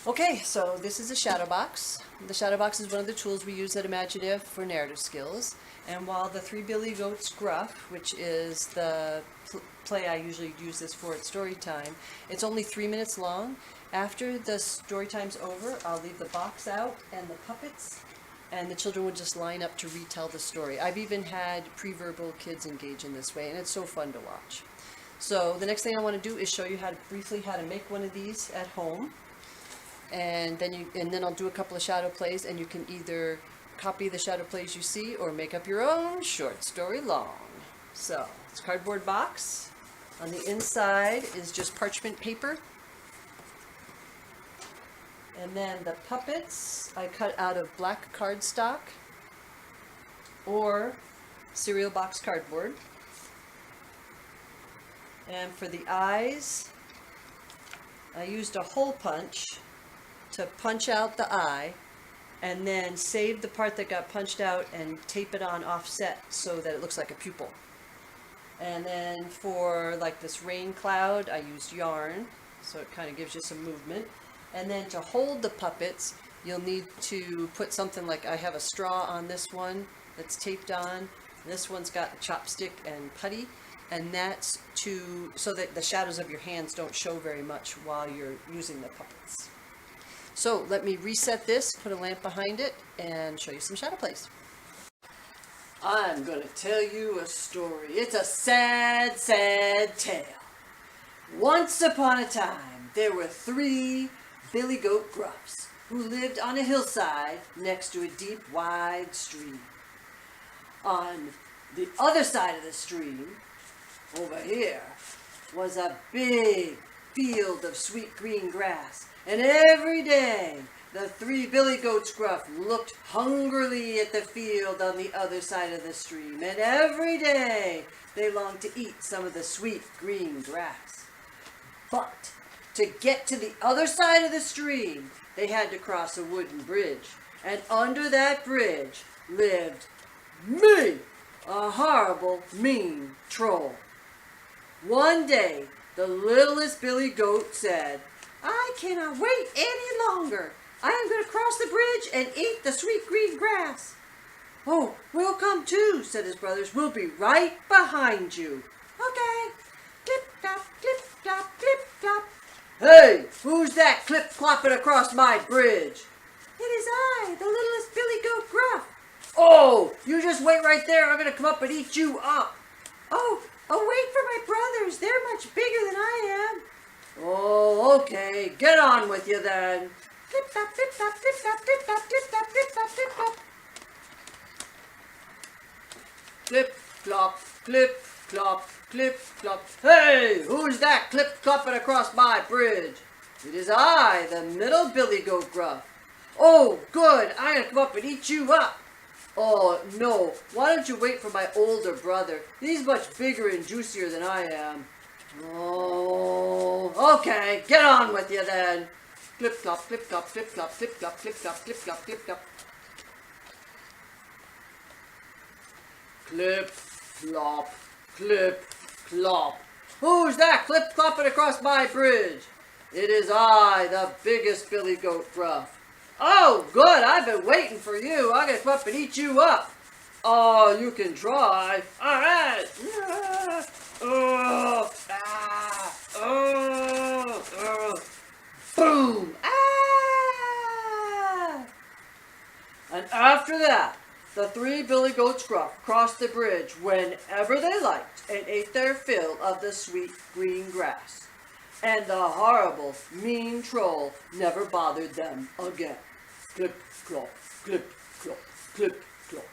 Okay, so this is a shadow box. The shadow box is one of the tools we use at Imaginative for narrative skills. And while the Three Billy Goats Gruff, which is the play I usually use this for at story time, it's only 3 minutes long. After the story time's over, I'll leave the box out and the puppets, and the children would just line up to retell the story. I've even had pre-verbal kids engage in this way, and it's so fun to watch. So the next thing I want to do is show you briefly how to make one of these at home. And then I'll do a couple of shadow plays, and you can either copy the shadow plays you see or make up your own short story long. So it's a cardboard box. On the inside is just parchment paper. And then the puppets I cut out of black cardstock or cereal box cardboard. And for the eyes, I used a hole punch to punch out the eye, and then save the part that got punched out and tape it on offset so that it looks like a pupil. And then for like this rain cloud, I used yarn, so it kind of gives you some movement. And then to hold the puppets, you'll need to put something like, I have a straw on this one that's taped on. This one's got a chopstick and putty, and that's so that the shadows of your hands don't show very much while you're using the puppets. So let me reset this, put a lamp behind it, and show you some shadow plays. I'm going to tell you a story. It's a sad, sad tale. Once upon a time, there were 3 billy goat gruffs who lived on a hillside next to a deep, wide stream. On the other side of the stream, over here, was a big field of sweet green grass. And every day, the 3 billy goats gruff looked hungrily at the field on the other side of the stream. And every day, they longed to eat some of the sweet green grass. But to get to the other side of the stream, they had to cross a wooden bridge. And under that bridge lived me, a horrible, mean troll. One day, the littlest billy goat said, "I cannot wait any longer. I am going to cross the bridge and eat the sweet green grass." "Oh, we'll come too," said his brothers. "We'll be right behind you." "Okay." Clip-clop, clip-clop, clip-clop. "Hey, who's that clip-clopping across my bridge?" "It is I, the littlest billy goat gruff." "Oh, you just wait right there. I'm going to come up and eat you up." Oh, wait for my brothers. They're much bigger than I am." "Oh, okay. Get on with you then." Clip-clop, clip-clop, clip-clop, clip-clop, clip-clop, clip-clop, clip-clop. Clip-clop, clip-clop, clip-clop. "Hey, who's that clip-clopping across my bridge?" "It is I, the middle billy goat gruff." "Oh, good. I'm going to come up and eat you up." "Oh, no. Why don't you wait for my older brother? He's much bigger and juicier than I am." "Oh, okay. Get on with you then." Clip-clop, clip-clop, clip-clop, clip-clop, clip-clop, clip-clop, clip-clop. Clip-clop, clip-clop. "Who's that clip-clopping across my bridge?" "It is I, the biggest billy goat gruff." "Oh, good. I've been waiting for you. I'm going to come up and eat you up." "Oh, you can try." "All right." Boom! Ah! And after that, the 3 billy goats gruff crossed the bridge whenever they liked and ate their fill of the sweet green grass. And the horrible, mean troll never bothered them again. Clip, clop, clip, clop, clip, clop.